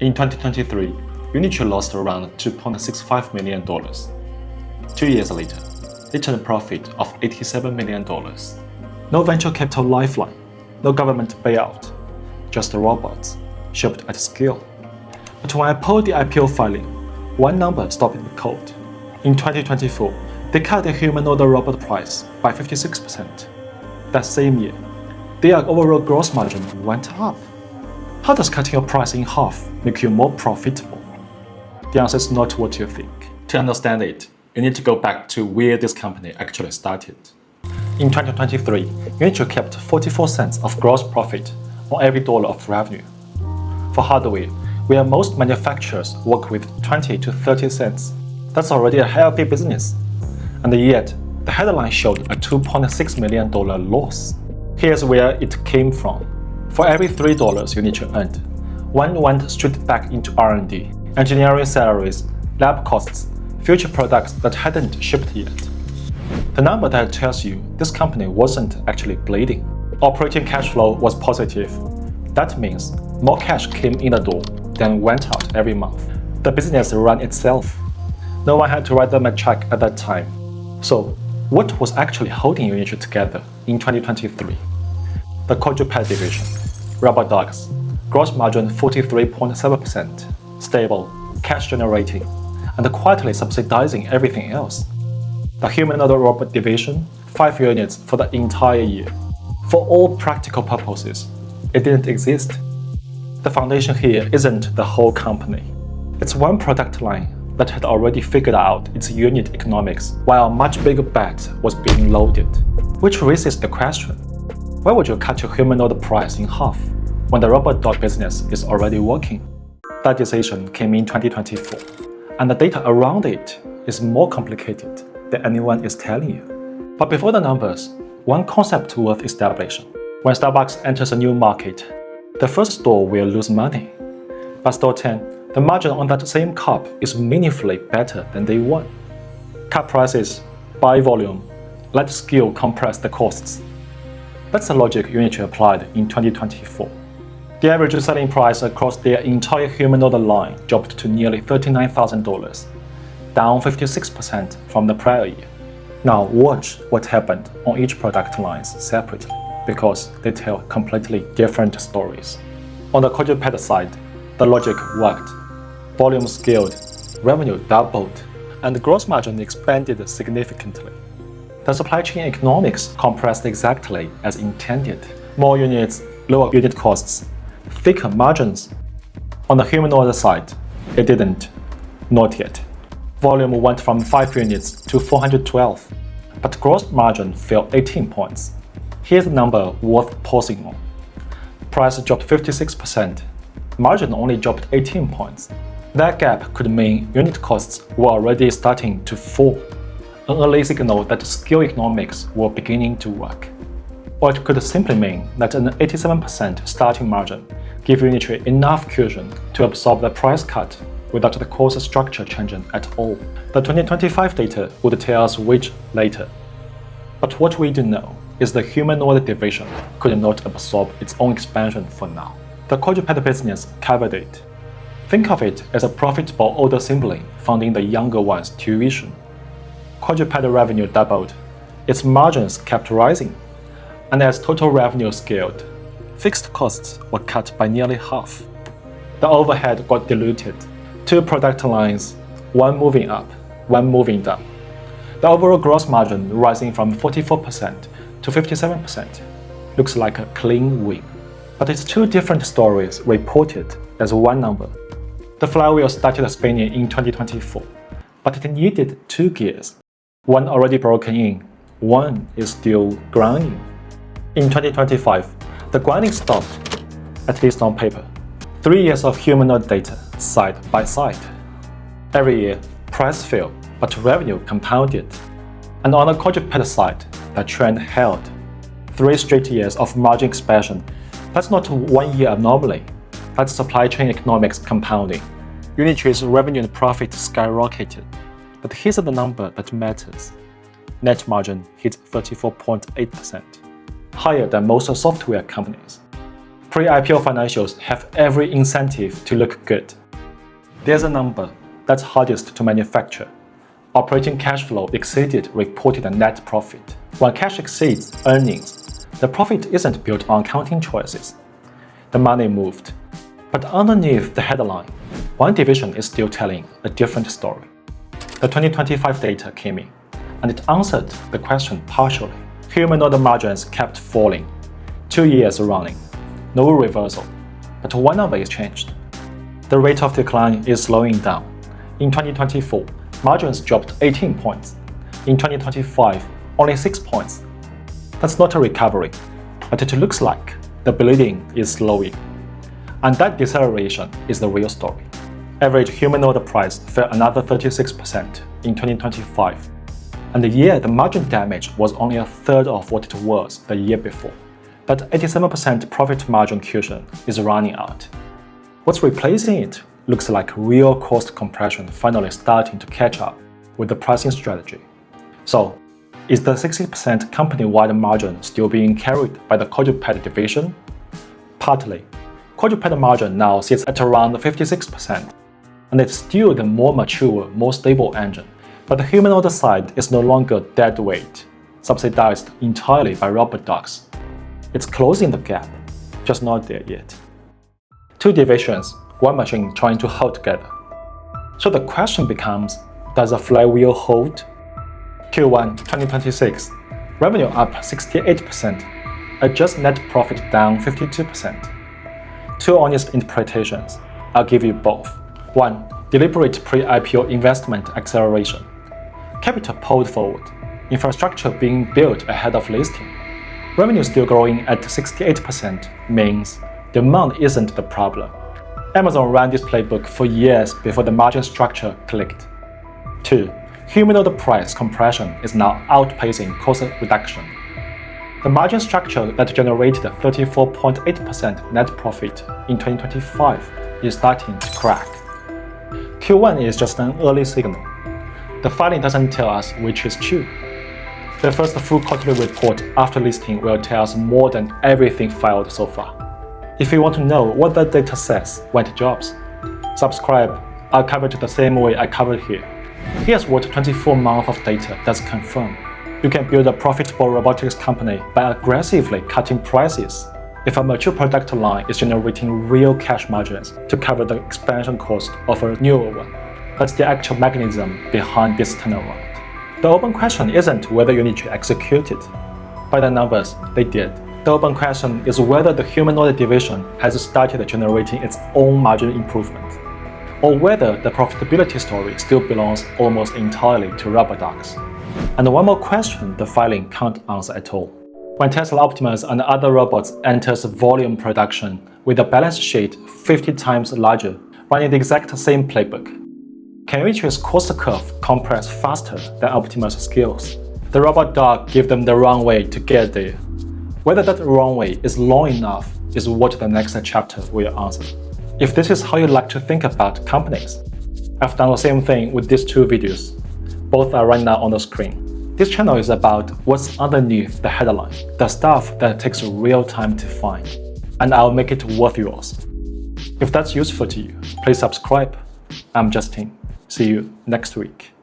In 2023, Unitree lost around $2.65 million. 2 years later, they turned a profit of $87 million. No venture capital lifeline, no government payout, just robots, shipped at scale. But when I pulled the IPO filing, one number stopped me cold. In 2024, they cut the humanoid robot price by 56%. That same year, their overall gross margin went up. How does cutting your price in half make you more profitable? The answer is not what you think. To understand it, you need to go back to where this company actually started. In 2023, Unitree kept 44 cents of gross profit on every dollar of revenue. For hardware, where most manufacturers work with 20 to 30 cents, that's already a healthy business. And yet, the headline showed a $2.6 million loss. Here's where it came from. For every $3 Unitree earned, one went straight back into R&D, engineering salaries, lab costs, future products that hadn't shipped yet. The number that tells you this company wasn't actually bleeding. Operating cash flow was positive. That means more cash came in the door than went out every month. The business ran itself. No one had to write them a check at that time. So, what was actually holding Unitree together in 2023? The quadruped division, rubber dogs, gross margin 43.7%, stable, cash generating, and quietly subsidizing everything else. The humanoid robot division, 5 units for the entire year. For all practical purposes, it didn't exist. The foundation here isn't the whole company. It's one product line that had already figured out its unit economics while a much bigger bet was being loaded. Which raises the question, why would you cut your humanoid price in half when the robot dog business is already working? That decision came in 2024, and the data around it is more complicated than anyone is telling you. But before the numbers, one concept worth establishing. When Starbucks enters a new market, the first store will lose money. By store 10, the margin on that same cup is meaningfully better than day 1. Cut prices, buy volume, let scale compress the costs. That's the logic Unitree applied in 2024. The average selling price across their entire humanoid line dropped to nearly $39,000, down 56% from the prior year. Now watch what happened on each product lines separately, because they tell completely different stories. On the quadruped side, the logic worked. Volume scaled, revenue doubled, and the gross margin expanded significantly. The supply chain economics compressed exactly as intended. More units, lower unit costs, thicker margins. On the humanoid side, it didn't. Not yet. Volume went from 5 units to 412, but gross margin fell 18 points. Here's the number worth pausing on. Price dropped 56%. Margin only dropped 18 points. That gap could mean unit costs were already starting to fall, an early signal that scale economics were beginning to work. Or it could simply mean that an 87% starting margin gave Unitree enough cushion to absorb the price cut without the cost structure changing at all. The 2025 data would tell us which later. But what we do know is the humanoid division could not absorb its own expansion for now. The quadruped business covered it. Think of it as a profitable older sibling funding the younger one's tuition. Quadruped revenue doubled, its margins kept rising, and as total revenue scaled, fixed costs were cut by nearly half. The overhead got diluted. 2 product lines, one moving up, one moving down. The overall gross margin rising from 44% to 57% looks like a clean win. But it's 2 different stories reported as one number. The flywheel started spinning in 2024, but it needed 2 gears. One already broken in, one is still grinding. In 2025, the grinding stopped, at least on paper. 3 years of humanoid data, side by side. Every year, price fell, but revenue compounded. And on the quadruped side, the trend held. 3 straight years of margin expansion. That's not a 1-year anomaly. That's supply chain economics compounding. Unitree's revenue and profit skyrocketed. But here's the number that matters. Net margin hit 34.8%, higher than most software companies. Pre-IPO financials have every incentive to look good. There's a number that's hardest to manufacture. Operating cash flow exceeded reported net profit. When cash exceeds earnings, the profit isn't built on accounting choices. The money moved. But underneath the headline, one division is still telling a different story. The 2025 data came in, and it answered the question partially. Humanoid margins kept falling, 2 years running, no reversal, but one of it changed. The rate of decline is slowing down. In 2024, margins dropped 18 points. In 2025, only 6 points. That's not a recovery, but it looks like the bleeding is slowing. And that deceleration is the real story. Average humanoid price fell another 36% in 2025. And the margin damage was only a third of what it was the year before. That 87% profit margin cushion is running out. What's replacing it looks like real cost compression finally starting to catch up with the pricing strategy. So, is the 60% company-wide margin still being carried by the quadruped division? Partly. Quadruped margin now sits at around 56%, and it's still the more mature, more stable engine. But the humanoid side is no longer dead weight, subsidized entirely by robot dogs. It's closing the gap, just not there yet. Two divisions, one machine trying to hold together. So the question becomes, does the flywheel hold? Q1 2026, revenue up 68%, adjusted net profit down 52%. Two honest interpretations, I'll give you both. One, deliberate pre-IPO investment acceleration. Capital pulled forward, infrastructure being built ahead of listing. Revenue still growing at 68% means demand isn't the problem. Amazon ran this playbook for years before the margin structure clicked. 2. Humanoid price compression is now outpacing cost reduction. The margin structure that generated 34.8% net profit in 2025 is starting to crack. Q1 is just an early signal. The filing doesn't tell us which is true. The first full quarterly report after listing will tell us more than everything filed so far. If you want to know what that data says when it drops, subscribe. I'll cover it the same way I covered here. Here's what 24 months of data does confirm. You can build a profitable robotics company by aggressively cutting prices. If a mature product line is generating real cash margins to cover the expansion cost of a newer one, that's the actual mechanism behind this turnaround. The open question isn't whether Unitree executed. By the numbers, they did. The open question is whether the humanoid division has started generating its own margin improvement, or whether the profitability story still belongs almost entirely to robot dogs. And one more question the filing can't answer at all. When Tesla Optimus and other robots enters volume production with a balance sheet 50 times larger, running the exact same playbook, can Unitree's cost curve compress faster than Optimus scales? The robot dog gives them the runway to get there. Whether that runway is long enough is what the next chapter will answer. If this is how you like to think about companies, I've done the same thing with these two videos. Both are right now on the screen. This channel is about what's underneath the headline, the stuff that takes real time to find, and I'll make it worth yours. If that's useful to you, please subscribe. I'm Justin. See you next week.